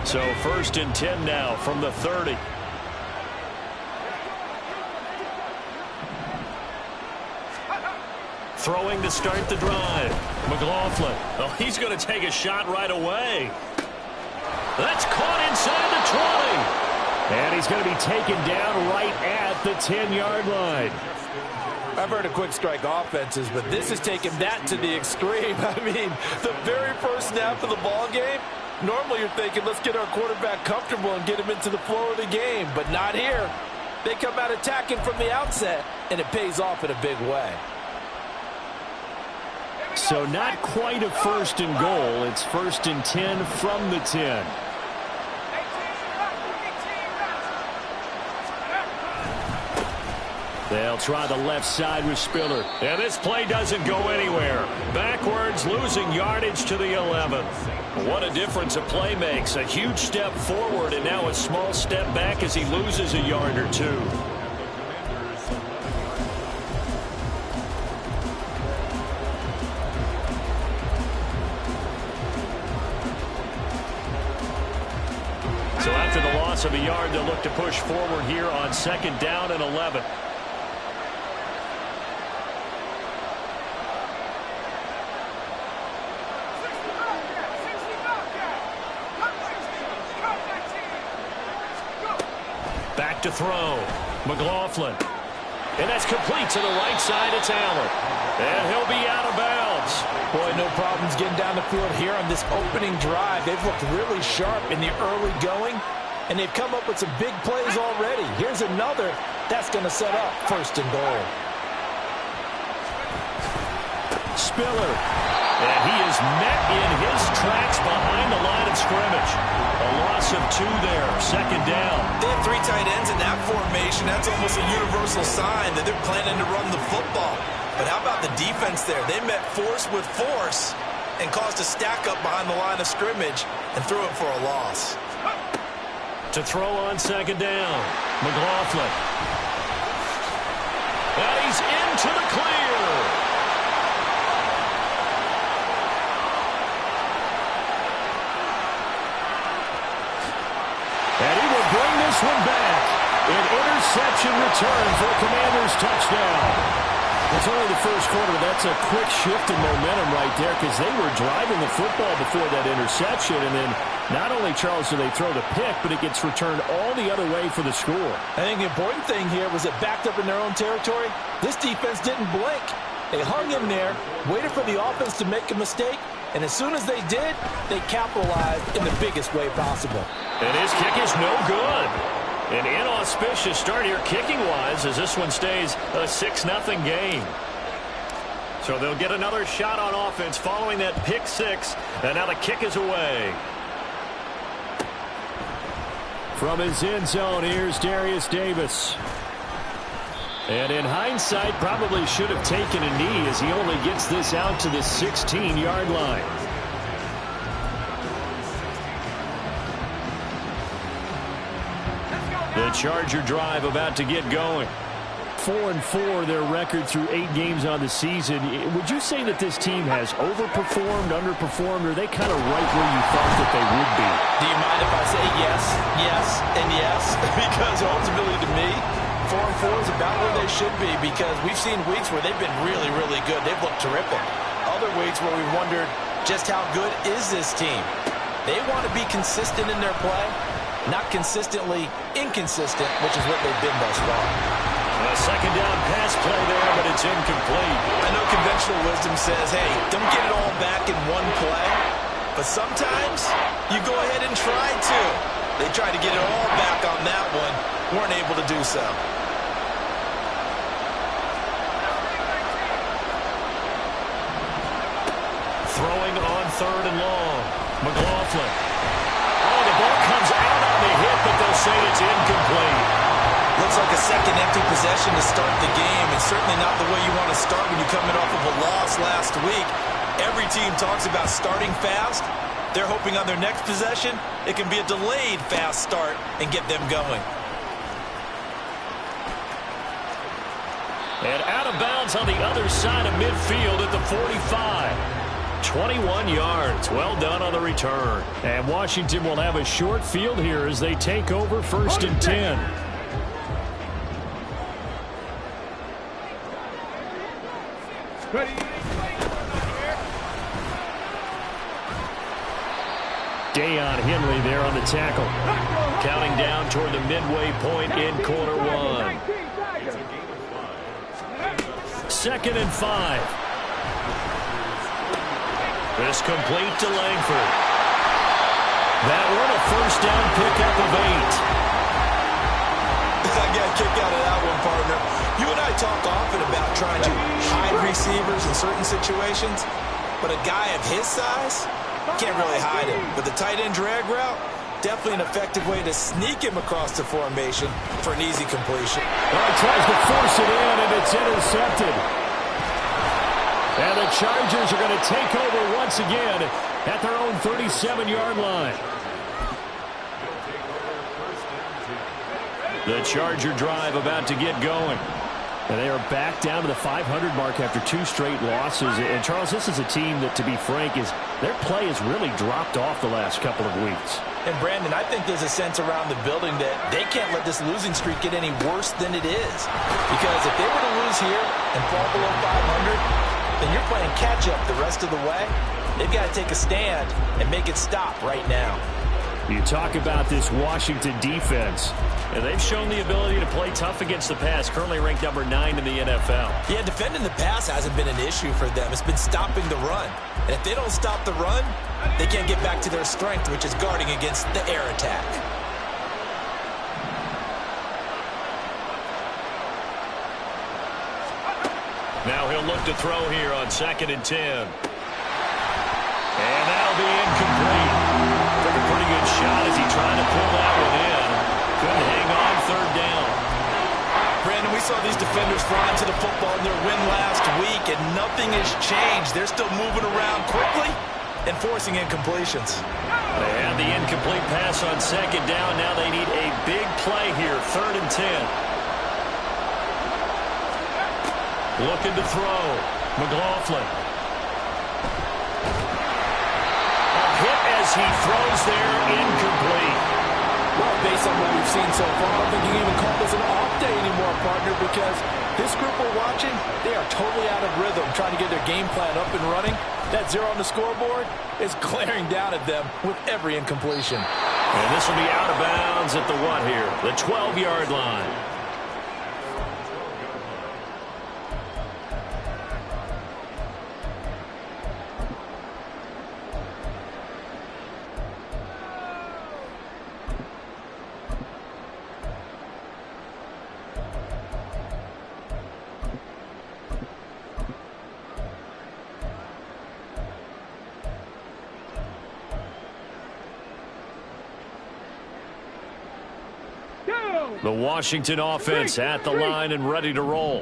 So 1st and 10 now from the 30. Throwing to start the drive. McLaughlin. Oh, he's going to take a shot right away. That's caught inside the 20. And he's going to be taken down right at the 10-yard line. I've heard of quick strike offenses, but this has taken that to the extreme. I mean, the very first snap of the ball game, normally you're thinking, let's get our quarterback comfortable and get him into the flow of the game, but not here. They come out attacking from the outset, and it pays off in a big way. So not quite a 1st and goal. It's 1st and 10 from the 10. They'll try the left side with Spiller. And this play doesn't go anywhere. Backwards, losing yardage to the 11. What a difference a play makes. A huge step forward and now a small step back as he loses a yard or two. So after the loss of a yard, they'll look to push forward here on 2nd down and 11. Back to throw. McLaughlin. And that's complete to the right side. It's Allen. And he'll be out of bounds. Boy, no problems getting down the field here on this opening drive. They've looked really sharp in the early going, and they've come up with some big plays already. Here's another that's going to set up 1st and goal. Spiller. And he is met in his tracks behind the line of scrimmage. A loss of 2 there. 2nd down. They have 3 tight ends in that formation. That's almost a universal sign that they're planning to run the football. But how about the defense there? They met force with force and caused a stack up behind the line of scrimmage and threw it for a loss. To throw on 2nd down. McLaughlin. And he's into the clear. And he will bring this one back. An interception return for a Commanders touchdown. It's only the 1st quarter. That's a quick shift in momentum right there because they were driving the football before that interception. And then not only, Charles, do they throw the pick, but it gets returned all the other way for the score. I think the important thing here was it backed up in their own territory. This defense didn't blink. They hung in there, waited for the offense to make a mistake, and as soon as they did, they capitalized in the biggest way possible. And his kick is no good. An inauspicious start here kicking-wise as this one stays a 6-0 game. So they'll get another shot on offense following that pick 6, and now the kick is away. From his end zone, here's Darius Davis. And in hindsight, probably should have taken a knee as he only gets this out to the 16-yard line. The Charger drive about to get going. 4-4 their record through 8 games on the season. Would you say that this team has overperformed, underperformed, or are they kind of right where you thought that they would be? Do you mind if I say yes, yes, and yes? Because ultimately to me, 4-4 is about where they should be because we've seen weeks where they've been really, really good. They've looked terrific. Other weeks where we've wondered just how good is this team. They want to be consistent in their play, not consistently inconsistent, which is what they've been thus far. A 2nd down pass play there, but it's incomplete. I know conventional wisdom says, hey, don't get it all back in one play. But sometimes you go ahead and try to. They tried to get it all back on that one. Weren't able to do so. Throwing on 3rd and long. McLaughlin. Oh, the ball comes out on the hit, but they'll say it's incomplete. Looks like a second empty possession to start the game. It's certainly not the way you want to start when you're coming off of a loss last week. Every team talks about starting fast. They're hoping on their next possession, it can be a delayed fast start and get them going. And out of bounds on the other side of midfield at the 45. 21 yards. Well done on the return. And Washington will have a short field here as they take over 1st and 10. Dayon Henley there on the tackle. Counting down toward the midway point in quarter 1. 2nd and 5. This complete to Langford. That one a 1st down pickup of 8. I got a kick out of that one, partner. You and I talk often about trying to hide receivers in certain situations, but a guy of his size can't really hide him. But the tight end drag route, definitely an effective way to sneak him across the formation for an easy completion. Well, he tries to force it in, and it's intercepted. And the Chargers are going to take over once again at their own 37-yard line. The Charger drive about to get going. And they are back down to the 500 mark after 2 straight losses. And, Charles, this is a team that, to be frank, their play has really dropped off the last couple of weeks. And, Brandon, I think there's a sense around the building that they can't let this losing streak get any worse than it is. Because if they were to lose here and fall below 500, then you're playing catch-up the rest of the way. They've got to take a stand and make it stop right now. You talk about this Washington defense, and they've shown the ability to play tough against the pass, currently ranked number 9 in the NFL. Yeah, defending the pass hasn't been an issue for them. It's been stopping the run. And if they don't stop the run, they can't get back to their strength, which is guarding against the air attack. Now he'll look to throw here on 2nd and 10. And that'll be incomplete. Took a pretty good shot as he tried to pull that one in. Couldn't hang on 3rd down. Brandon, we saw these defenders fly into the football in their win last week, and nothing has changed. They're still moving around quickly and forcing incompletions. They had the incomplete pass on 2nd down. Now they need a big play here, 3rd and 10. Looking to throw. McLaughlin. A hit as he throws there, incomplete. Well, based on what we've seen so far, I don't think you can even call this an off day anymore, partner, because this group we're watching, they are totally out of rhythm, trying to get their game plan up and running. That 0 on the scoreboard is glaring down at them with every incompletion. And this will be out of bounds at the what here? The 12-yard line. The Washington offense at the line and ready to roll.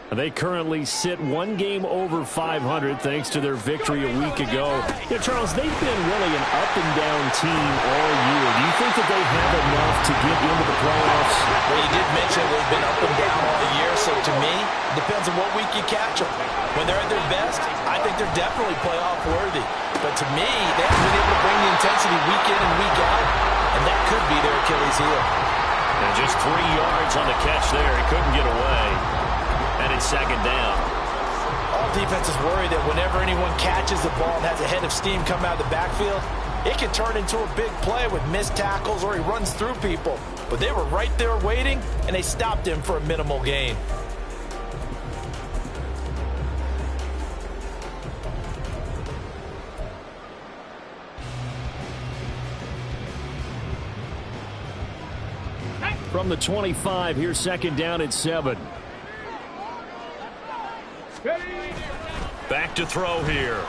They currently sit 1 game over 500 thanks to their victory a week ago. Yeah, Charles, they've been really an up-and-down team all year. Do you think that they have enough to get into the playoffs? Well, you did mention they've been up and down all the year, so to me, it depends on what week you catch them. When they're at their best, I think they're definitely playoff-worthy. But to me, they haven't been able to bring the intensity week in and week out, and that could be their Achilles heel. And just 3 yards on the catch there. He couldn't get away. And it's 2nd down. All defenses worry that whenever anyone catches the ball and has a head of steam come out of the backfield, it can turn into a big play with missed tackles or he runs through people. But they were right there waiting, and they stopped him for a minimal gain. From the 25, here's 2nd down at 7. Back to throw here.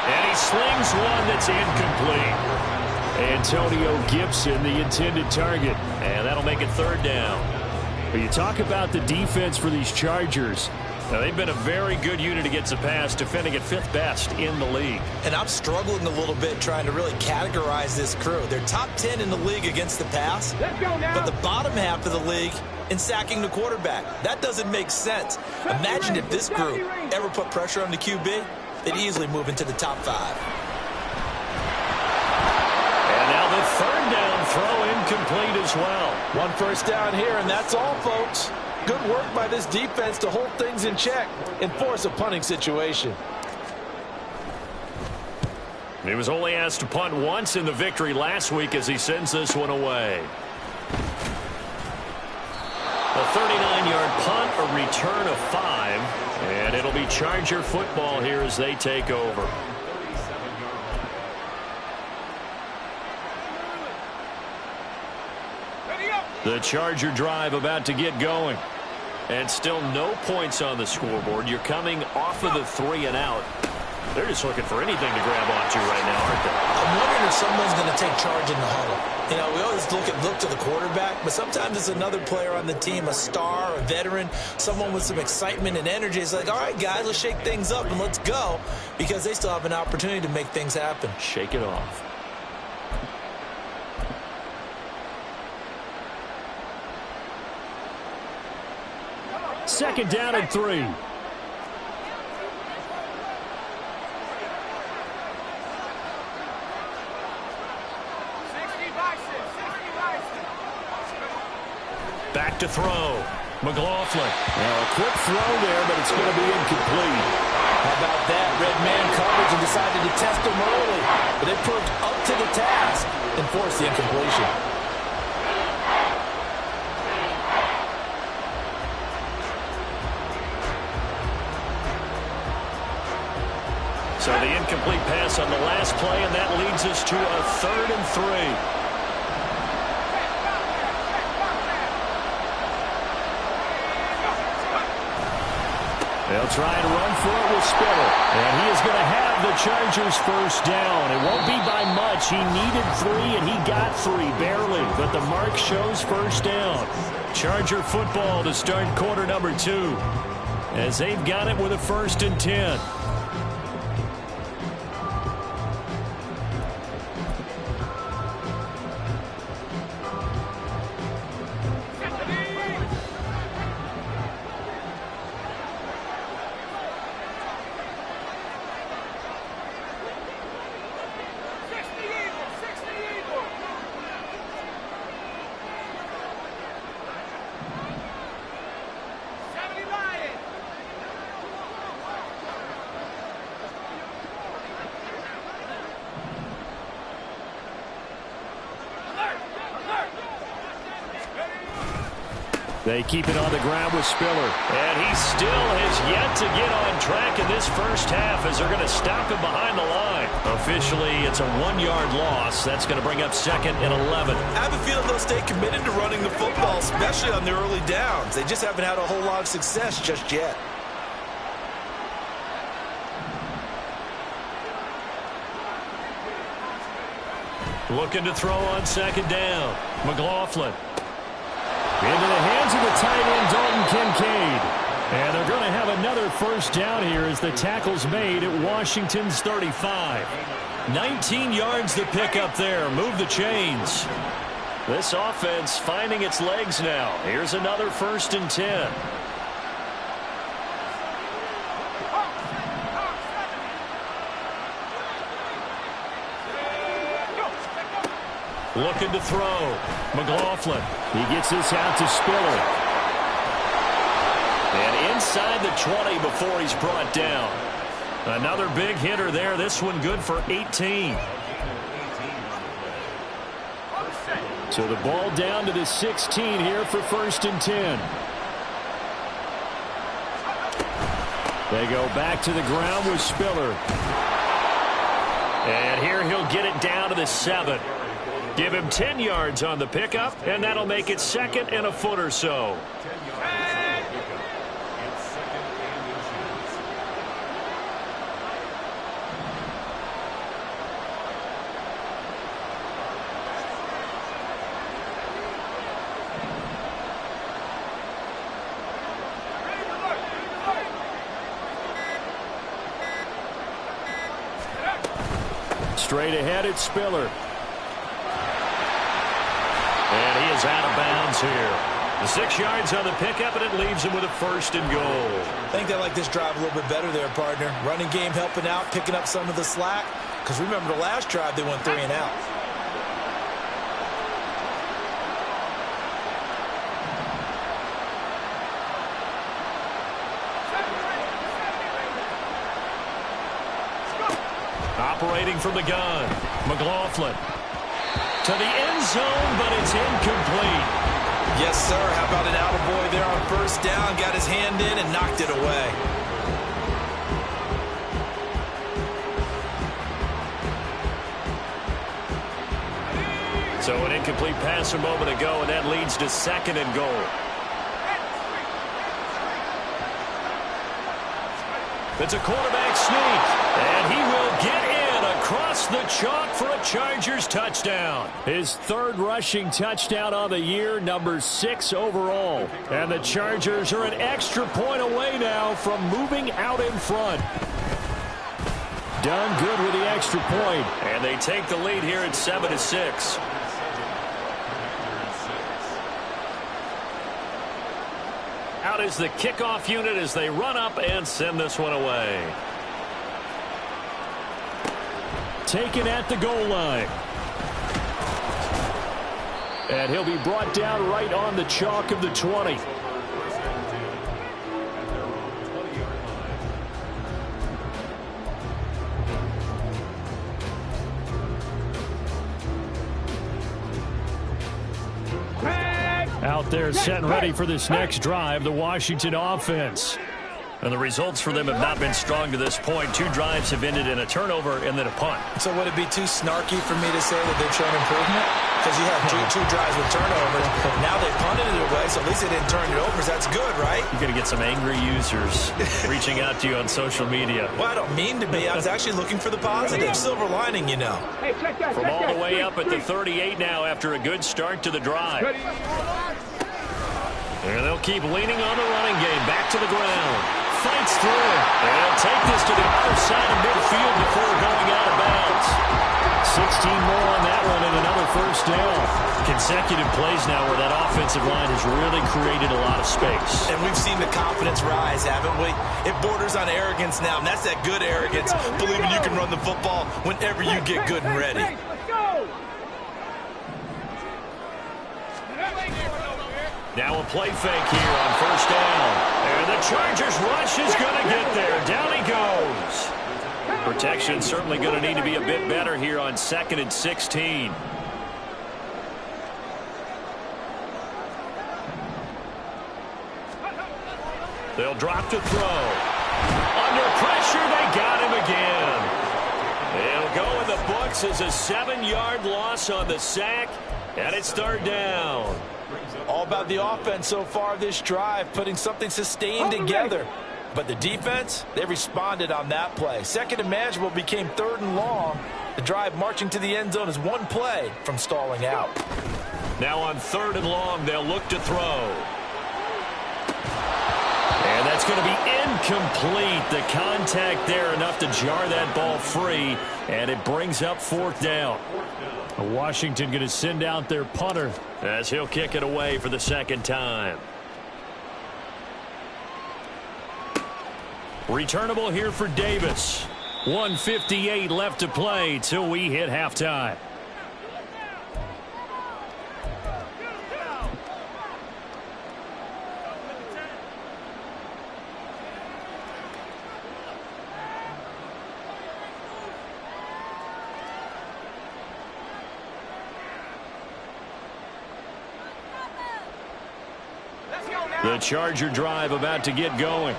And he slings one that's incomplete. Antonio Gibson, the intended target. And that'll make it 3rd down. But you talk about the defense for these Chargers. Now, they've been a very good unit against the pass, defending at 5th best in the league. And I'm struggling a little bit trying to really categorize this crew. They're top 10 in the league against the pass, but the bottom half of the league and sacking the quarterback. That doesn't make sense. Imagine if this group ever put pressure on the QB, they'd easily move into the top 5. And now the third down throw incomplete as well. 1 first down here, and that's all, folks. Good work by this defense to hold things in check and force a punting situation. He was only asked to punt once in the victory last week as he sends this one away. A 39-yard punt, a return of 5, and it'll be Charger football here as they take over. The Charger drive about to get going. And still no points on the scoreboard. You're coming off of the 3 and out. They're just looking for anything to grab onto right now, aren't they? I'm wondering if someone's going to take charge in the huddle. You know, we always look to the quarterback, but sometimes it's another player on the team, a star, a veteran, someone with some excitement and energy. It's like, all right, guys, let's shake things up and let's go, because they still have an opportunity to make things happen. Shake it off. Second down and 3. Back to throw. McLaughlin. Now a quick throw there, but it's going to be incomplete. How about that? Red man coverage and decided to test him early. But they proved up to the task and forced the incompletion. So the incomplete pass on the last play, and that leads us to a 3rd and 3. They'll try and run for it with Spiller. And he is going to have the Chargers first down. It won't be by much. He needed 3, and he got 3, barely. But the mark shows first down. Charger football to start quarter number 2. As they've got it with a 1st and 10. They keep it on the ground with Spiller. And he still has yet to get on track in this first half as they're going to stop him behind the line. Officially, it's a 1-yard loss. That's going to bring up 2nd and 11. I have a feeling they'll stay committed to running the football, especially on their early downs. They just haven't had a whole lot of success just yet. Looking to throw on 2nd down. McLaughlin. Into the hands of the tight end, Dalton Kincaid. And they're going to have another first down here as the tackle's made at Washington's 35. 19 yards to pick up there. Move the chains. This offense finding its legs now. Here's another 1st and 10. Looking to throw. McLaughlin. He gets this out to Spiller. And inside the 20 before he's brought down. Another big hitter there. This one good for 18. So the ball down to the 16 here for 1st and 10. They go back to the ground with Spiller. And here he'll get it down to the 7. Give him 10 yards on the pickup, and that'll make it 2nd and a foot or so. Straight ahead, it's Spiller. And he is out of bounds here. The 6 yards on the pickup, and it leaves him with a 1st and goal. I think they like this drive a little bit better there, partner. Running game helping out, picking up some of the slack. Because remember the last drive, they went 3 and out. Operating from the gun, McLaughlin. To the end zone, but it's incomplete. Yes, sir. How about an attaboy there on 1st down? Got his hand in and knocked it away. So an incomplete pass a moment ago, and that leads to 2nd and goal. It's a quarterback sneak, and he will get in across the chalk for a Chargers touchdown. His 3rd rushing touchdown on the year, number 6 overall. And the Chargers are an extra point away now from moving out in front. Done good with the extra point, and they take the lead here at 7-6. Out is the kickoff unit as they run up and send this one away. Taken at the goal line. And he'll be brought down right on the chalk of the 20. Out there set and ready for this next drive, the Washington offense. And the results for them have not been strong to this point. 2 drives have ended in a turnover and then a punt. So would it be too snarky for me to say that they've shown improvement? Because you have two drives with turnovers. Now they punted it away, so at least they didn't turn it over. So that's good, right? You're going to get some angry users reaching out to you on social media. Well, I don't mean to be. I was actually looking for the positive. Silver lining, you know. From all the way up at the 38 now after a good start to the drive. And they'll keep leaning on the running game. Back to the ground. Fights through. And they'll take this to the other side of midfield before going out of bounds. 16 more on that one and another 1st down. Consecutive plays now where that offensive line has really created a lot of space. And we've seen the confidence rise, haven't we? It borders on arrogance now, and that's that good arrogance, believing you can run the football whenever you get good and ready. Now a play fake here on 1st down. And the Chargers rush is going to get there. Down he goes. Protection certainly going to need to be a bit better here on 2nd and 16. They'll drop to throw. Under pressure, they got him again. It'll go in the books as a 7-yard loss on the sack, and it's 3rd down. All about the offense so far this drive, putting something sustained together. But the defense, they responded on that play. 2nd and manageable became 3rd and long. The drive marching to the end zone is 1 play from stalling out. Now on 3rd and long, they'll look to throw. And that's going to be incomplete. The contact there enough to jar that ball free, and it brings up 4th down. Washington going to send out their punter as he'll kick it away for the 2nd time. Returnable here for Davis. 1:58 left to play till we hit halftime. The Charger drive about to get going.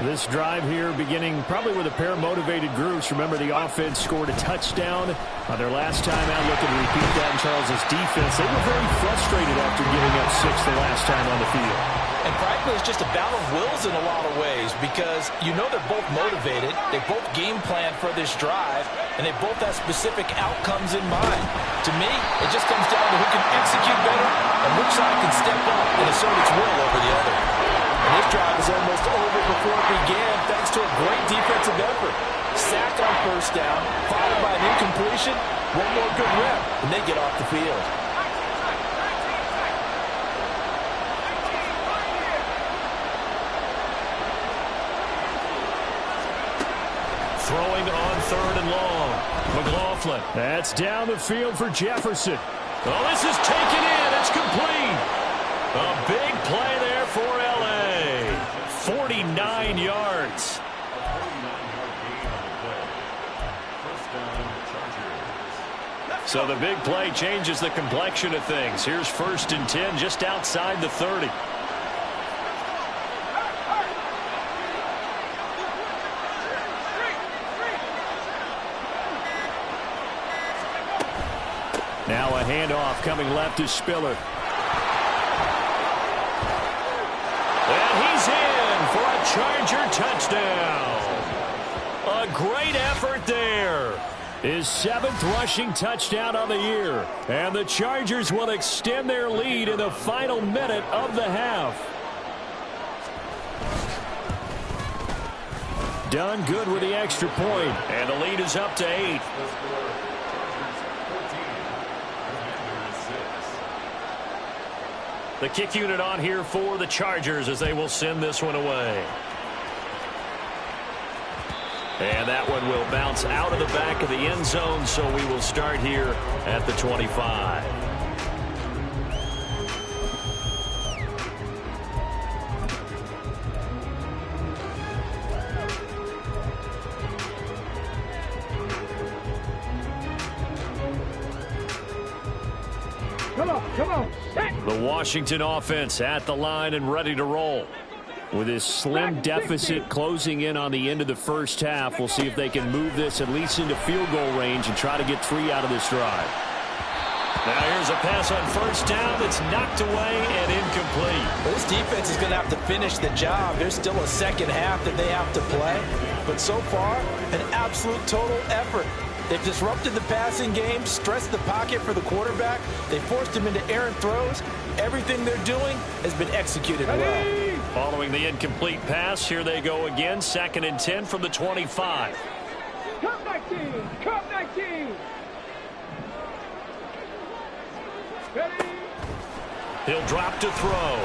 This drive here beginning probably with a pair of motivated groups. Remember, the offense scored a touchdown on their last time out. Looking to repeat that in Charles' defense. They were very frustrated after giving up 6 the last time on the field. And frankly, it's just a battle of wills in a lot of ways because you know they're both motivated. They both game plan for this drive, and they both have specific outcomes in mind. To me, it just comes down to who can execute better and which side can step up and assert its will over the other. And this drive is almost over before it began thanks to a great defensive effort. Sack on 1st down, followed by an incompletion. One more good rep, and they get off the field. 3rd and long. McLaughlin. That's down the field for Jefferson. Oh, this is taken in. It's complete. A big play there for L.A. 49 yards. So the big play changes the complexion of things. Here's 1st and 10 just outside the 30. Now a handoff coming left to Spiller. And he's in for a Charger touchdown. A great effort there. His 7th rushing touchdown on the year. And the Chargers will extend their lead in the final minute of the half. Done good with the extra point. And the lead is up to 8. The kick unit on here for the Chargers as they will send this one away. And that one will bounce out of the back of the end zone, so we will start here at the 25. Come on. The Washington offense at the line and ready to roll. With this slim deficit closing in on the end of the first half, we'll see if they can move this at least into field goal range and try to get 3 out of this drive. Now here's a pass on 1st down that's knocked away and incomplete. This defense is going to have to finish the job. There's still a second half that they have to play. But so far, an absolute total effort. They've disrupted the passing game, stressed the pocket for the quarterback. They forced him into errant throws. Everything they're doing has been executed well. Following the incomplete pass, here they go again. 2nd and 10 from the 25. Come 19. Come 19. Ready. He'll drop to throw.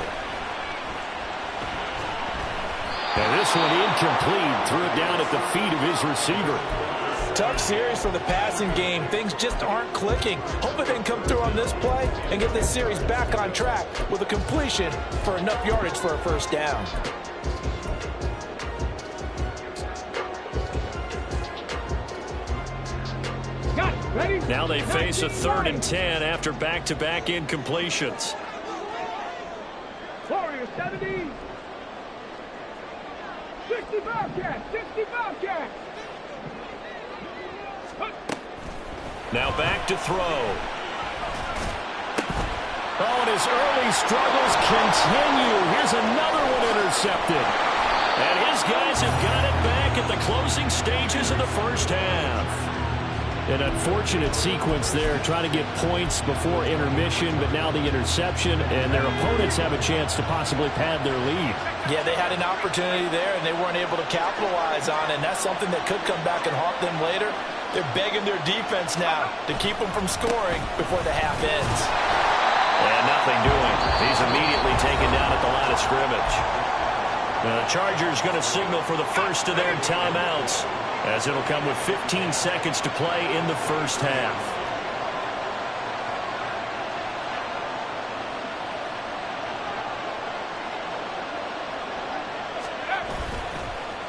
And this one incomplete. Threw it down at the feet of his receiver. Tough series for the passing game. Things just aren't clicking. Hoping they can come through on this play and get this series back on track with a completion for enough yardage for a 1st down. Ready. Now they face a 3rd and 10 after back-to-back incompletions. Warriors 70. 60 Bobcats. 60 Bobcats. Now back to throw. Oh, and his early struggles continue. Here's another one intercepted. And his guys have got it back at the closing stages of the first half. An unfortunate sequence there, trying to get points before intermission, but now the interception, and their opponents have a chance to possibly pad their lead. Yeah, they had an opportunity there, and they weren't able to capitalize on it, and that's something that could come back and haunt them later. They're begging their defense now to keep them from scoring before the half ends. And nothing doing. He's immediately taken down at the line of scrimmage. Now the Chargers going to signal for the first of their timeouts, as it'll come with 15 seconds to play in the first half.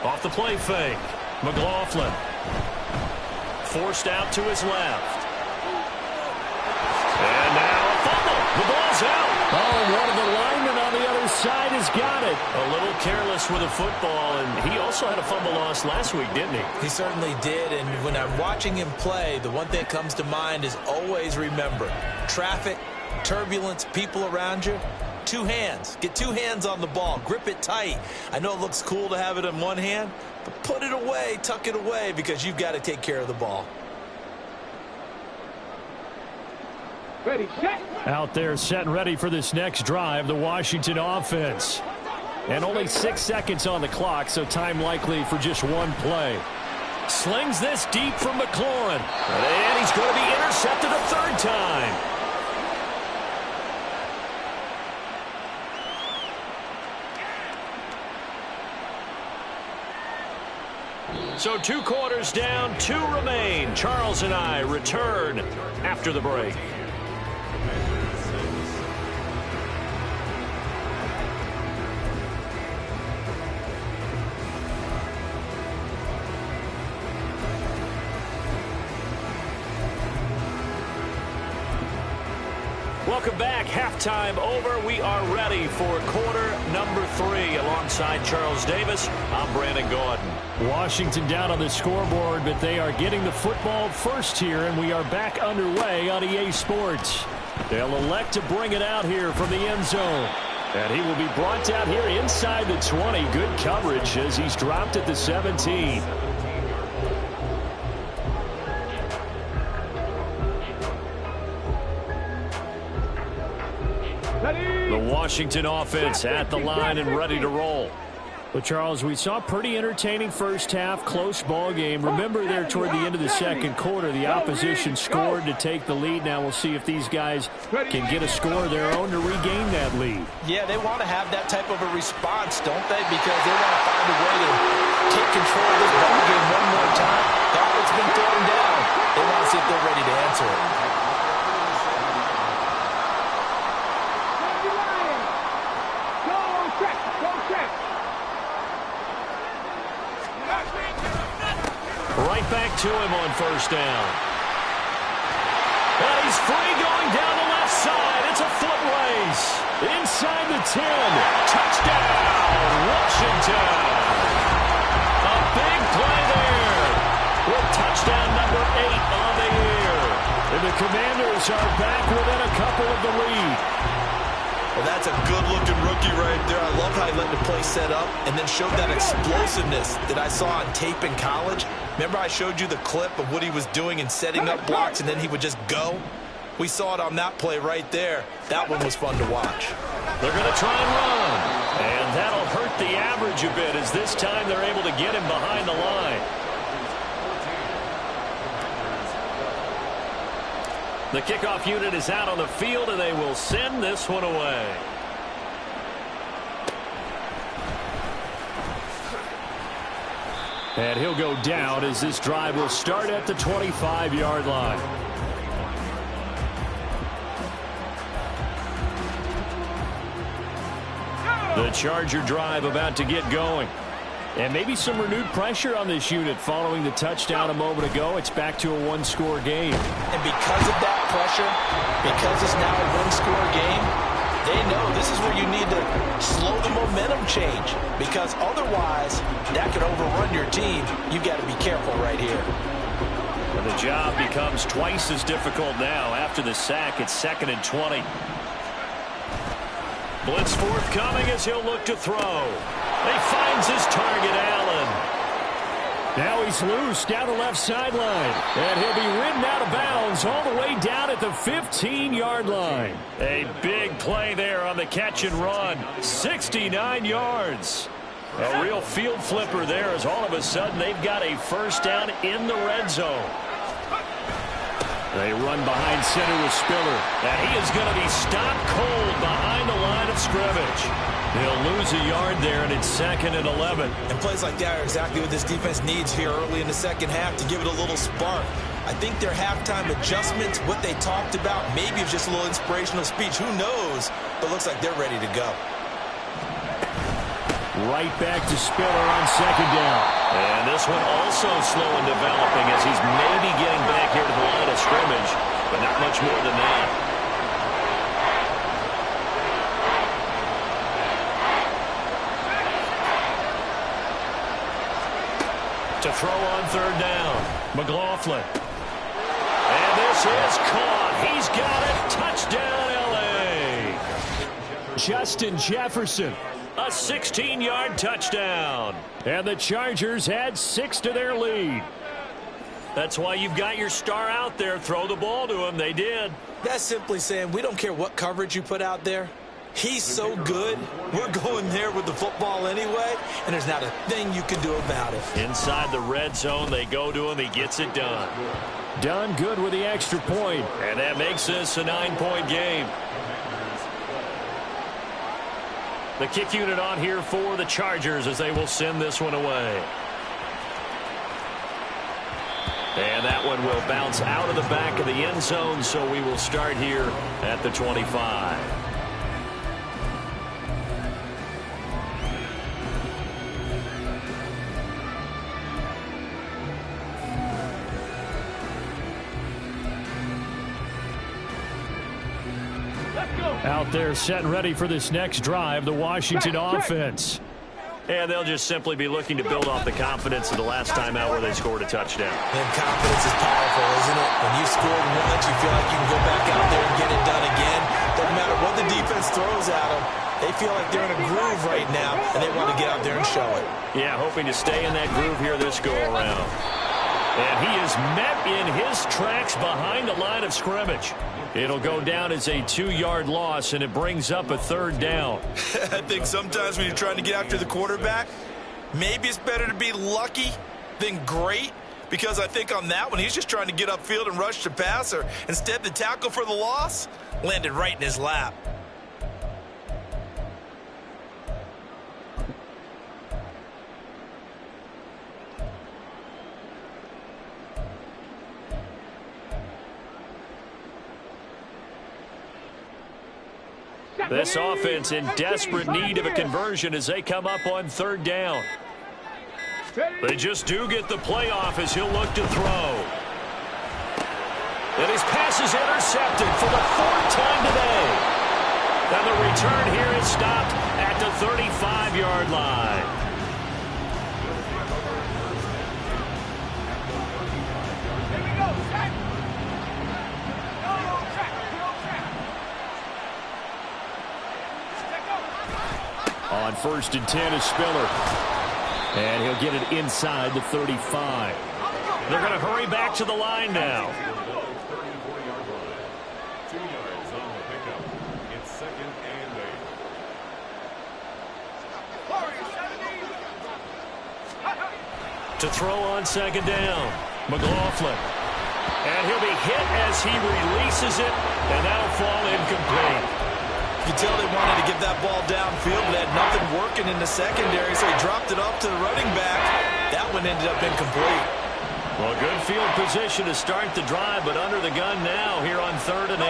Off the play fake. McLaughlin. Forced out to his left. And now a fumble. The ball's out. Oh, one of the linemen on the other side has got it. A little careless with a football, and he also had a fumble loss last week, didn't he? He certainly did, and when I'm watching him play, the one thing that comes to mind is always remember, traffic, turbulence, people around you, 2 hands. Get 2 hands on the ball. Grip it tight. I know it looks cool to have it in one hand, but put it away, tuck it away, because you've got to take care of the ball. Ready, set. Out there set and ready for this next drive, the Washington offense. And only 6 seconds on the clock, so time likely for just one play. Slings this deep from McLaurin. And he's going to be intercepted a 3rd time. So 2 quarters down, 2 remain. Charles and I return after the break. Welcome back. Halftime over. We are ready for quarter number 3. Alongside Charles Davis, I'm Brandon Gordon. Washington down on the scoreboard, but they are getting the football first here, and we are back underway on EA Sports. They'll elect to bring it out here from the end zone. And he will be brought down here inside the 20. Good coverage as he's dropped at the 17. The Washington offense at the line and ready to roll. Well, Charles, we saw a pretty entertaining first half, close ball game. Remember there toward the end of the second quarter, the opposition scored to take the lead. Now we'll see if these guys can get a score of their own to regain that lead. Yeah, they want to have that type of a response, don't they? Because they want to find a way to take control of this ball game one more time. The offense has been thrown down. They want to see if they're ready to answer it. Right back to him on first down. And he's free going down the left side. It's a foot race. Inside the 10. Touchdown, Washington. A big play there. With touchdown number 8 on the year. And the Commanders are back within a couple of the lead. Well, that's a good-looking rookie right there. I love how he let the play set up and then showed that explosiveness that I saw on tape in college. Remember I showed you the clip of what he was doing and setting up blocks, and then he would just go? We saw it on that play right there. That one was fun to watch. They're going to try and run. And that'll hurt the average a bit as this time they're able to get him behind the line. The kickoff unit is out on the field, and they will send this one away. And he'll go down as this drive will start at the 25-yard line. The Charger drive about to get going. And maybe some renewed pressure on this unit following the touchdown a moment ago. It's back to a one-score game. And because of that pressure, because it's now a one-score game, they know this is where you need to slow the momentum change. Because otherwise, that could overrun your team. You've got to be careful right here. And the job becomes twice as difficult now. After the sack, it's 2nd and 20. Blitz forthcoming as he'll look to throw. He finds his target, Allen. Now he's loose down the left sideline. And he'll be ridden out of bounds all the way down at the 15-yard line. A big play there on the catch and run. 69 yards. A real field flipper there as all of a sudden they've got a first down in the red zone. They run behind center with Spiller. And he is going to be stopped cold behind the line of scrimmage. He'll lose a yard there, and it's 2nd and 11. And plays like that are exactly what this defense needs here early in the second half to give it a little spark. I think their halftime adjustments, what they talked about, maybe it's just a little inspirational speech. Who knows? But looks like they're ready to go. Right back to Spiller on 2nd down. And this one also slow in developing as he's maybe getting back here to the line of scrimmage, but not much more than that. To throw on 3rd down. McLaughlin. And this is caught. He's got it. Touchdown, L.A. Justin Jefferson. A 16-yard touchdown. And the Chargers add 6 to their lead. That's why you've got your star out there. Throw the ball to him. They did. That's simply saying we don't care what coverage you put out there. He's so good, we're going there with the football anyway, and there's not a thing you can do about it. Inside the red zone, they go to him. He gets it done. Done good with the extra point. And that makes this a 9-point game. The kick unit on here for the Chargers as they will send this one away. And that one will bounce out of the back of the end zone, so we will start here at the 25. Out there set and ready for this next drive, the Washington offense. And they'll just simply be looking to build off the confidence of the last time out where they scored a touchdown. And confidence is powerful, isn't it? When you scored once, you feel like you can go back out there and get it done again. Doesn't matter what the defense throws at them. They feel like they're in a groove right now, and they want to get out there and show it. Yeah, hoping to stay in that groove here this go-around. And he is met in his tracks behind the line of scrimmage. It'll go down as a 2-yard loss, and it brings up a 3rd down. I think sometimes when you're trying to get after the quarterback, maybe it's better to be lucky than great, because I think on that one, he's just trying to get upfield and rush the passer. Instead, the tackle for the loss landed right in his lap. This offense in desperate need of a conversion as they come up on 3rd down. They just do get the play off as he'll look to throw. And his pass is intercepted for the 4th time today. And the return here is stopped at the 35-yard line. On 1st and 10 is Spiller. And he'll get it inside the 35. They're going to hurry back to the line now. 2 yards on the pickup. It's 2nd and 8. To throw on 2nd down. McLaughlin. And he'll be hit as he releases it. And that'll fall incomplete. You can tell they wanted to get that ball downfield, but had nothing working in the secondary, so he dropped it off to the running back. That one ended up incomplete. Well, good field position to start the drive, but under the gun now here on 3rd and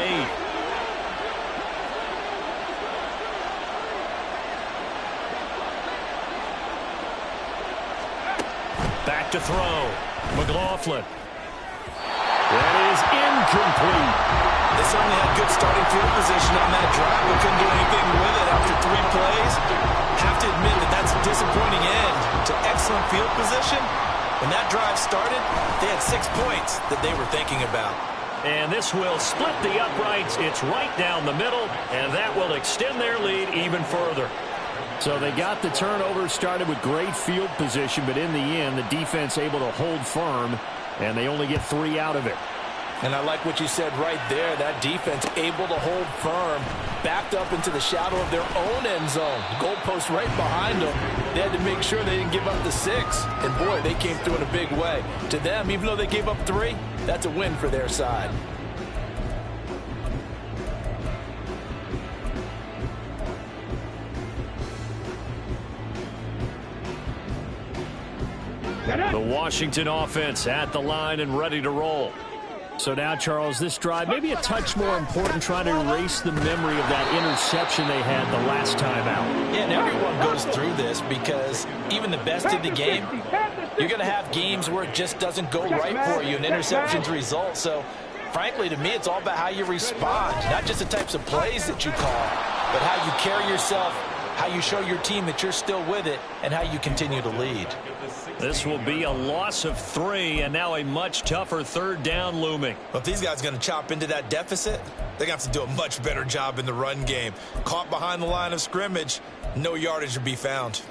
8. Back to throw. McLaughlin. That is incomplete. They certainly had good starting field position on that drive, but couldn't do anything with it after 3 plays. Have to admit that that's a disappointing end to excellent field position. When that drive started, they had 6 points that they were thinking about. And this will split the uprights. It's right down the middle, and that will extend their lead even further. So they got the turnover started with great field position, but in the end, the defense able to hold firm, and they only get 3 out of it. And I like what you said right there. That defense able to hold firm, backed up into the shadow of their own end zone. Goalpost right behind them. They had to make sure they didn't give up the 6. And, boy, they came through in a big way. To them, even though they gave up 3, that's a win for their side. The Washington offense at the line and ready to roll. So now, Charles, this drive maybe a touch more important, trying to erase the memory of that interception they had the last time out. Yeah, and everyone goes through this because even the best in the game, you're going to have games where it just doesn't go right for you and interceptions result. So, frankly, to me, it's all about how you respond, not just the types of plays that you call, but how you carry yourself, how you show your team that you're still with it, and how you continue to lead. This will be a loss of 3, and now a much tougher 3rd down looming. Well, if these guys are going to chop into that deficit, they're going to have to do a much better job in the run game. Caught behind the line of scrimmage, no yardage to be found.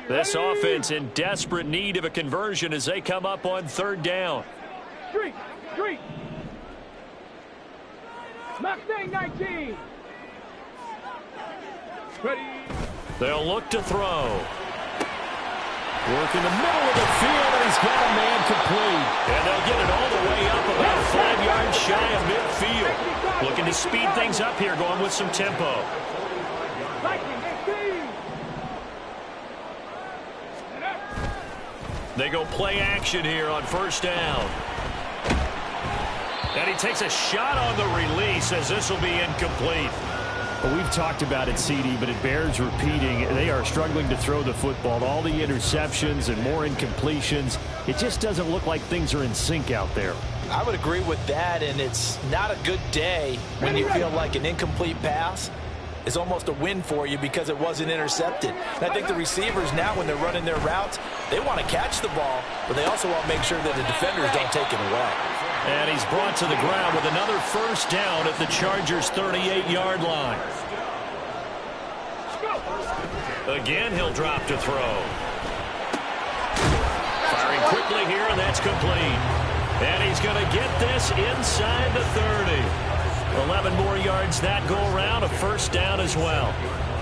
This offense in desperate need of a conversion as they come up on 3rd down. Street. Mustang 19. Ready. They'll look to throw. Work in the middle of the field, and he's got a man complete. And they'll get it all the way up about 5 yards shy of midfield. Looking to speed things up here, going with some tempo. They go play action here on first down. And he takes a shot on the release as this will be incomplete. Well, we've talked about it, CD, but it bears repeating. They are struggling to throw the football. All the interceptions and more incompletions. It just doesn't look like things are in sync out there. I would agree with that, and it's not a good day when you feel like an incomplete pass is almost a win for you because it wasn't intercepted. And I think the receivers now, when they're running their routes, they want to catch the ball, but they also want to make sure that the defenders don't take it away. And he's brought to the ground with another first down at the Chargers' 38-yard line. Again, he'll drop to throw. Firing quickly here, and that's complete. And he's going to get this inside the 30. 11 more yards that go around, a first down as well.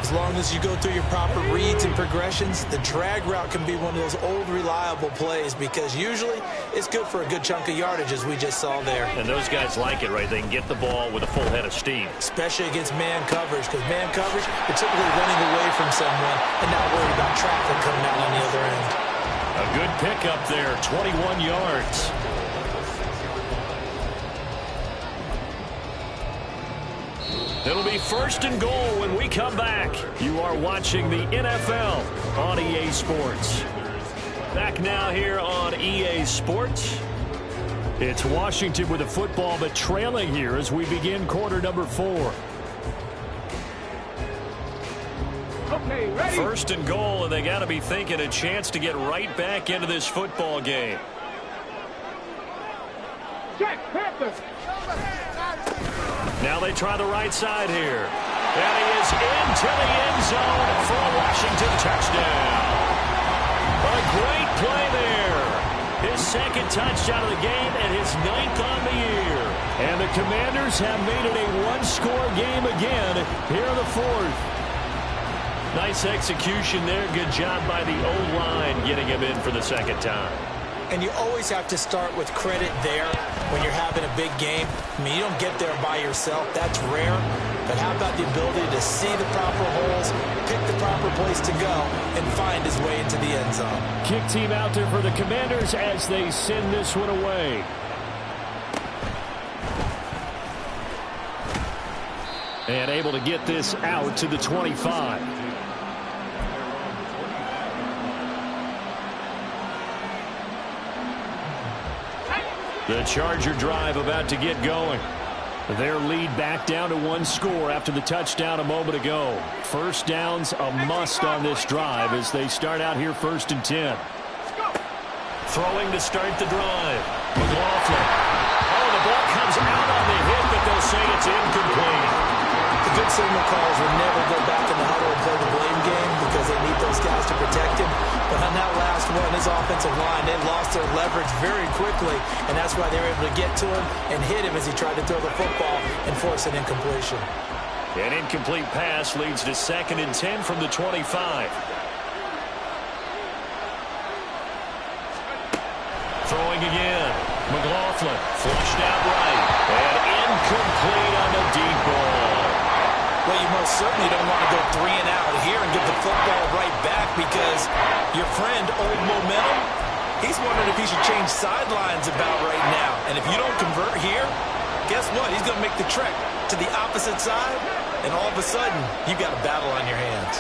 As long as you go through your proper reads and progressions, the drag route can be one of those old reliable plays because usually it's good for a good chunk of yardage, as we just saw there. And those guys like it, right? They can get the ball with a full head of steam. Especially against man coverage, because man coverage, you're typically running away from someone and not worried about traffic coming out on the other end. A good pickup there, 21 yards. It'll be first and goal when we come back. You are watching the NFL on EA Sports. Back now here on EA Sports. It's Washington with the football, but trailing here as we begin quarter number 4. Okay, ready? First and goal, and they got to be thinking a chance to get right back into this football game. Check, Panthers. Now they try the right side here. And he is into the end zone for a Washington touchdown. A great play there. His second touchdown of the game and his 9th on the year. And the Commanders have made it a one-score game again here in the 4th. Nice execution there. Good job by the O-line getting him in for the second time. And you always have to start with credit there when you're having a big game. I mean, you don't get there by yourself. That's rare. But how about the ability to see the proper holes, pick the proper place to go, and find his way into the end zone? Kick team out there for the Commanders as they send this one away. And able to get this out to the 25. The Charger drive about to get going. Their lead back down to 1 score after the touchdown a moment ago. First down's a must on this drive as they start out here 1st and 10. Throwing to start the drive. McLaughlin. Oh, the ball comes out on the hit, but they'll say it's incomplete. The good signal calls will never go back in the huddle and play the blame game because they need those guys to protect him. But on that last one, his offensive line, they lost their leverage very quickly, and that's why they were able to get to him and hit him as he tried to throw the football and force an incompletion. An incomplete pass leads to 2nd and 10 from the 25. Throwing again. McLaughlin flushed out right. And incomplete on the deep ball. Well, you most certainly don't want to go 3 and out here and get the football right back because your friend, Old Momentum, he's wondering if he should change sidelines about right now. And if you don't convert here, guess what? He's going to make the trek to the opposite side, and all of a sudden, you've got a battle on your hands.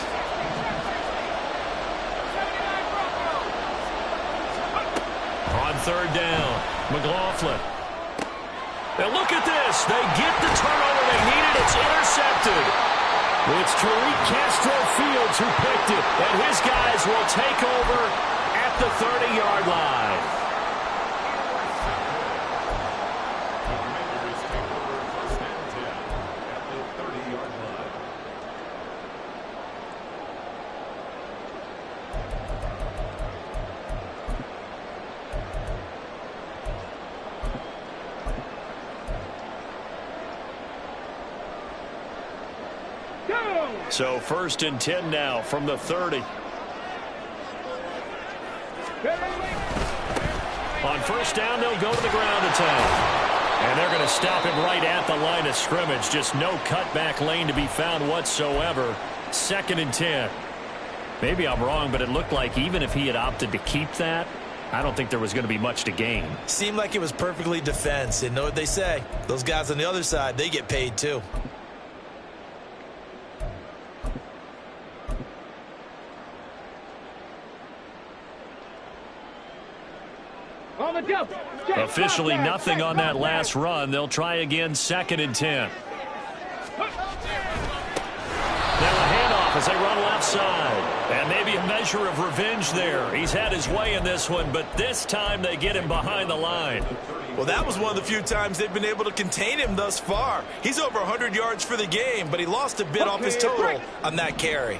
On 3rd down, McLaughlin. Now look at this. They get the turnover they needed. It's intercepted. It's Tariq Castro Fields who picked it. And his guys will take over at the 30-yard line. So 1st and 10 now from the 30. On 1st down, they'll go to the ground attack. And they're going to stop him right at the line of scrimmage. Just no cutback lane to be found whatsoever. 2nd and 10. Maybe I'm wrong, but it looked like even if he had opted to keep that, I don't think there was going to be much to gain. Seemed like it was perfectly defense. And know what they say? Those guys on the other side, they get paid too. On the jump. Check. Officially Contact. nothing Check. on that Contact. last run. They'll try again, 2nd and 10. Now a handoff as they run left side. And maybe a measure of revenge there. He's had his way in this one, but this time they get him behind the line. Well, that was one of the few times they've been able to contain him thus far. He's over 100 yards for the game, but he lost a bit off his total on that carry.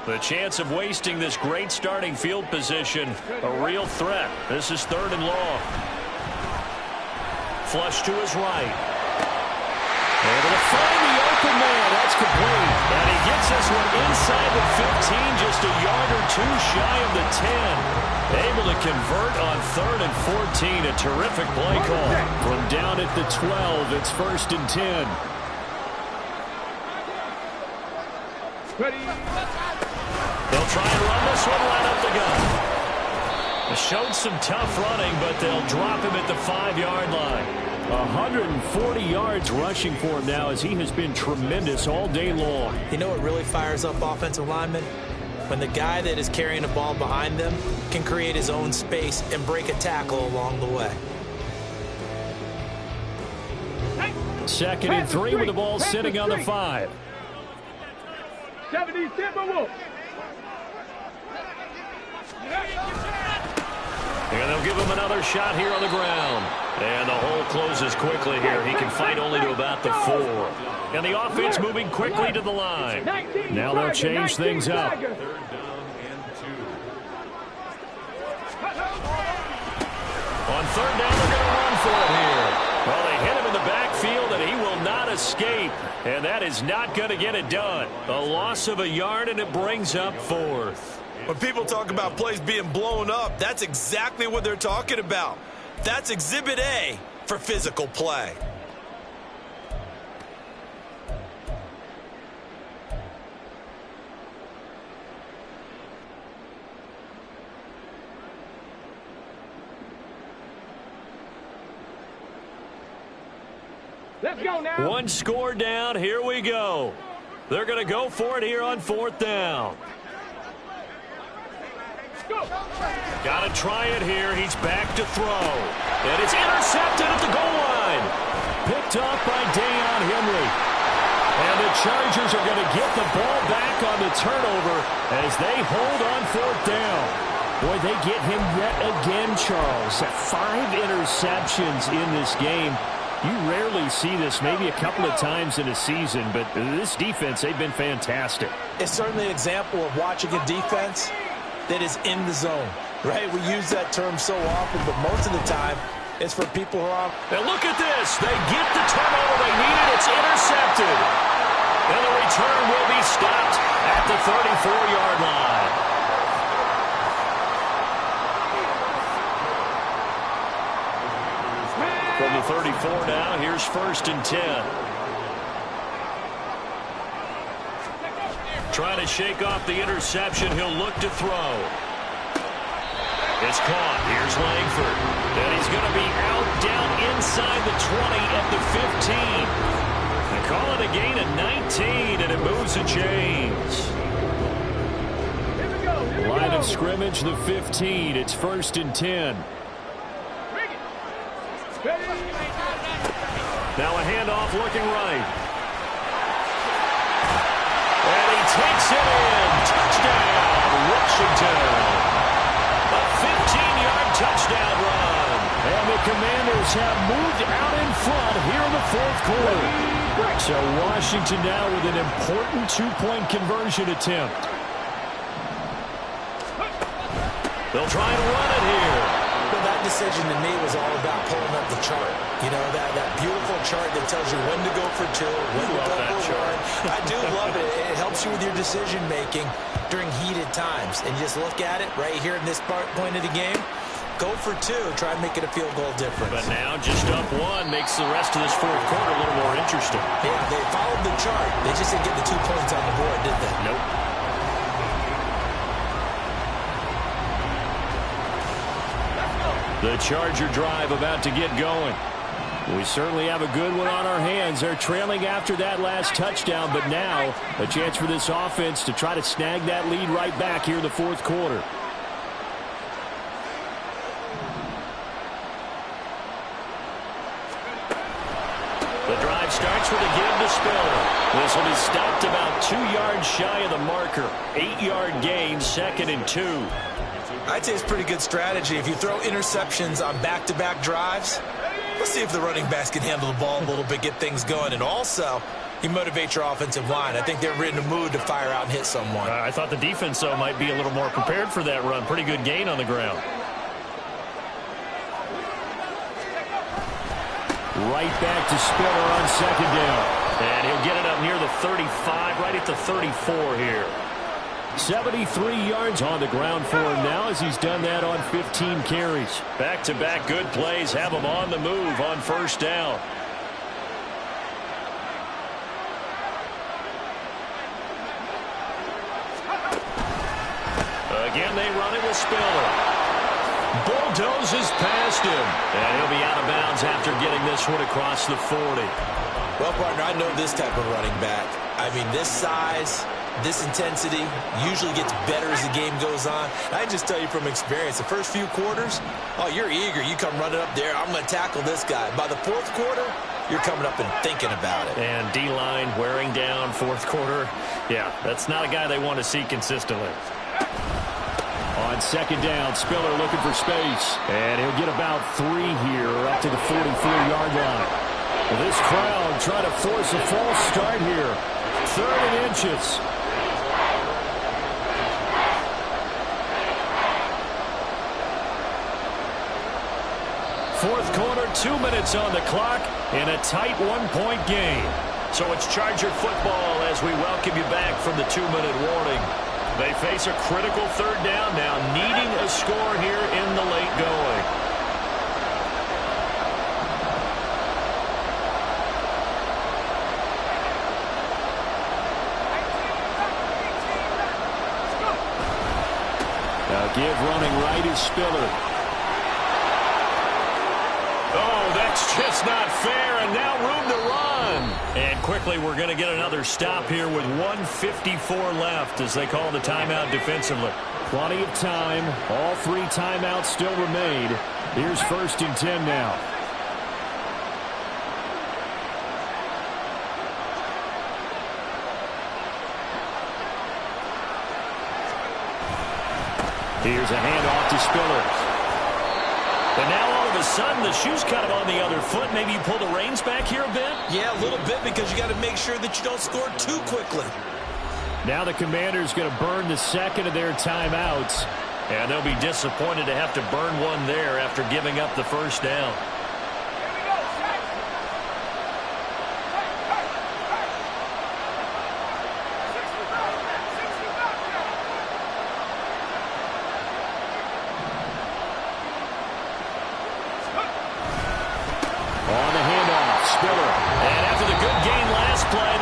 The chance of wasting this great starting field position, a real threat. This is 3rd and long. Flush to his right. Able to find the open man. That's complete. And he gets this one inside the 15, just a yard or two shy of the 10. Able to convert on 3rd and 14. A terrific play call. From down at the 12, it's 1st and 10. Ready. They'll try and run this one right up the gut. Showed some tough running, but they'll drop him at the 5-yard line. 140 yards rushing for him now, as he has been tremendous all day long. You know what really fires up offensive linemen? When the guy that is carrying the ball behind them can create his own space and break a tackle along the way. 2nd and 3 with the ball sitting on the 5. 70 Timberwolves. And they'll give him another shot here on the ground. And the hole closes quickly here. He can fight only to about the 4. And the offense moving quickly to the line. Now they'll change things up. 3rd down and 2. On 3rd down, they're going to run for it here. Well, they hit him in the backfield, and he will not escape. And that is not going to get it done. A loss of a yard, and it brings up 4th. When people talk about plays being blown up, that's exactly what they're talking about. That's Exhibit A for physical play. Let's go now. One score down. Here we go. They're going to go for it here on 4th down. Got to try it here. He's back to throw. And it's intercepted at the goal line. Picked off by Deion Henry. And the Chargers are going to get the ball back on the turnover as they hold on 4th down. Boy, they get him yet again, Charles. 5 interceptions in this game. You rarely see this, maybe a couple of times in a season, but this defense, they've been fantastic. It's certainly an example of watching a defense that is in the zone, right? We use that term so often, but most of the time, it's for people who are... And look at this. They get the turnover they needed. It's intercepted. And the return will be stopped at the 34-yard line. From the 34 now, here's 1st and 10. Trying to shake off the interception. He'll look to throw. It's caught. Here's Langford. And he's going to be out down inside the 20 at the 15. They call it a gain of 19, and it moves the chains. Line of scrimmage, the 15. It's 1st and 10. Now a handoff looking right. And he takes it in. Touchdown, Washington. A 15-yard touchdown run. And the Commanders have moved out in front here in the 4th quarter. So Washington now with an important 2-point conversion attempt. They'll try and run it here. Well, that decision to me was all about pulling up the chart. You know, that beautiful chart that tells you when to go for 2, when to go for 1. I do love it. It helps you with your decision-making during heated times. And you just look at it right here in this point of the game. Go for 2. Try and make it a field goal difference. But now just up 1 makes the rest of this 4th quarter a little more interesting. Yeah, they followed the chart. They just didn't get the 2 points on the board, did they? Nope. The Charger drive about to get going. We certainly have a good one on our hands. They're trailing after that last touchdown, but now a chance for this offense to try to snag that lead right back here in the fourth quarter. The drive starts with a give to Spiller. This will be stopped about 2 yards shy of the marker. 8-yard gain, 2nd and 2. I'd say it's pretty good strategy. If you throw interceptions on back-to-back drives, let's see if the running backs can handle the ball a little bit, get things going. And also, you motivate your offensive line. I think they're in a mood to fire out and hit someone. I thought the defense, though, might be a little more prepared for that run. Pretty good gain on the ground. Right back to Spiller on 2nd down. And he'll get it up near the 35, right at the 34 here. 73 yards on the ground for him now as he's done that on 15 carries. Back-to-back good plays have him on the move on 1st down. Again, they run it with Spiller. Bulldozes past him. And he'll be out of bounds after getting this one across the 40. Well, partner, I know this type of running back. I mean, this size, this intensity usually gets better as the game goes on. I just tell you from experience, the first few quarters, oh, you're eager. You come running up there, I'm going to tackle this guy. By the 4th quarter, you're coming up and thinking about it. And D-line wearing down 4th quarter. Yeah, that's not a guy they want to see consistently. On 2nd down, Spiller looking for space. And he'll get about 3 here up to the 44-yard line. Well, this crowd trying to force a false start here. 3rd and inches. Fourth quarter, 2 minutes on the clock, and a tight 1-point game. So it's Charger football as we welcome you back from the 2-minute warning. They face a critical 3rd down now, needing a score here in the late going. Now give running right is Spiller. Oh, that's just not fair, and now room to run. And quickly we're going to get another stop here with 1:54 left as they call the timeout defensively. Plenty of time. All 3 timeouts still remain. Here's 1st and 10 now. Here's a handoff to Spiller. And now all of a sudden the shoe's kind of on the other foot. Maybe you pull the reins back here a bit? Yeah, a little bit because you got to make sure that you don't score too quickly. Now the Commanders going to burn the 2nd of their timeouts. And they'll be disappointed to have to burn one there after giving up the 1st down.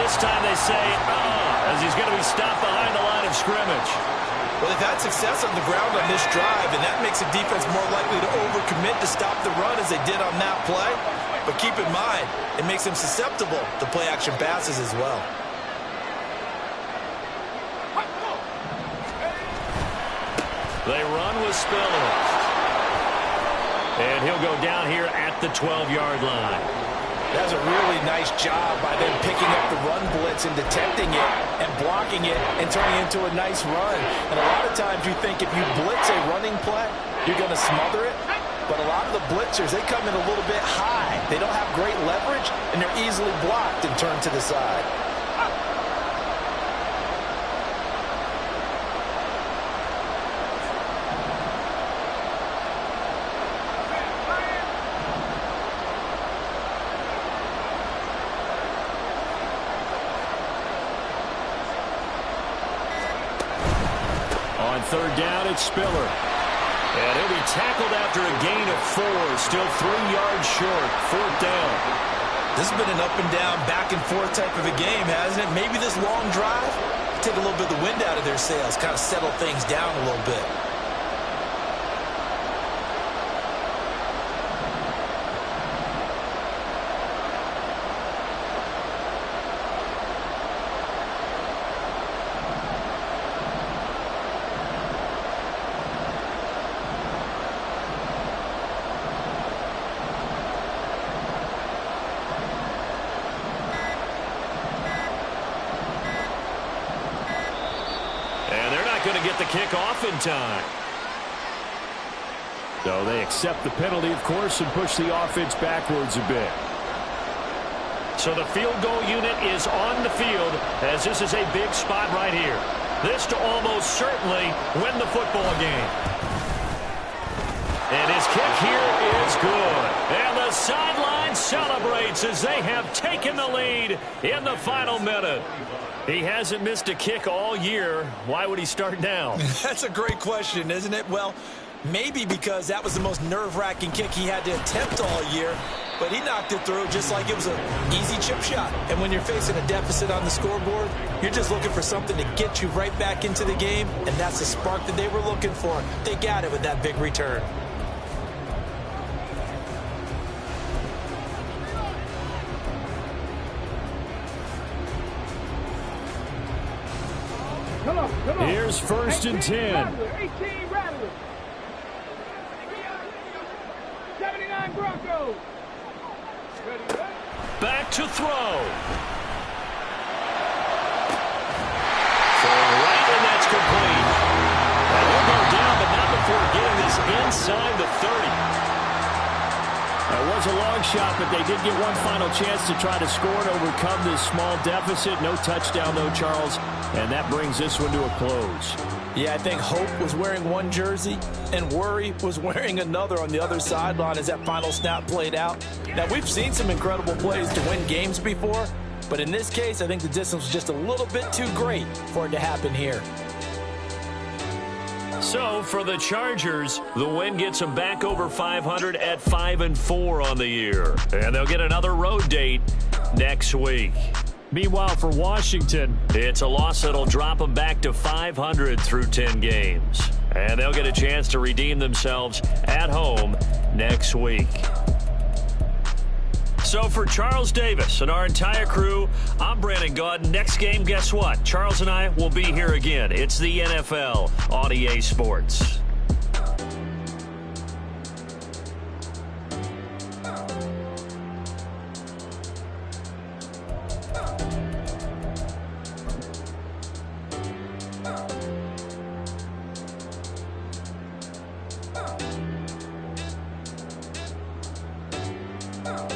This time they say, as he's going to be stopped behind the line of scrimmage. Well, they've had success on the ground on this drive, and that makes the defense more likely to overcommit to stop the run as they did on that play. But keep in mind, it makes them susceptible to play-action passes as well. They run with Spiller. And he'll go down here at the 12-yard line. That's a really nice job by them picking up the run blitz and detecting it and blocking it and turning it into a nice run. And a lot of times you think if you blitz a running play, you're going to smother it. But a lot of the blitzers, they come in a little bit high. They don't have great leverage, and they're easily blocked and turned to the side. On 3rd down, it's Spiller. And he'll be tackled after a gain of 4. Still 3 yards short. 4th down. This has been an up-and-down, back-and-forth type of a game, hasn't it? Maybe this long drive, take a little bit of the wind out of their sails, kind of settle things down a little bit. going to get the kick off in time. So they accept the penalty, of course, and push the offense backwards a bit. So the field goal unit is on the field as this is a big spot right here. This to almost certainly win the football game. And his kick here is good. And the sideline celebrates as they have taken the lead in the final minute. He hasn't missed a kick all year. Why would he start now? That's a great question, isn't it? Well, maybe because that was the most nerve-wracking kick he had to attempt all year. But he knocked it through just like it was an easy chip shot. And when you're facing a deficit on the scoreboard, you're just looking for something to get you right back into the game. And that's the spark that they were looking for. They got it with that big return. Come on. Here's 1st and 10. 18 Rattlers. 79 Broncos. Back to throw. Right, and that's complete. And he'll go down, but not before getting this inside the 30. It was a long shot, but they did get one final chance to try to score and overcome this small deficit. No touchdown, though, Charles, and that brings this one to a close. Yeah, I think Hope was wearing one jersey and Worry was wearing another on the other sideline as that final snap played out. Now, we've seen some incredible plays to win games before, but in this case, I think the distance was just a little bit too great for it to happen here. So, for the Chargers, the win gets them back over 500 at 5-4 on the year. And they'll get another road date next week. Meanwhile, for Washington, it's a loss that'll drop them back to 500 through 10 games. And they'll get a chance to redeem themselves at home next week. So for Charles Davis and our entire crew, I'm Brandon Gaudin. Next game, guess what? Charles and I will be here again. It's the NFL on EA Sports. Oh.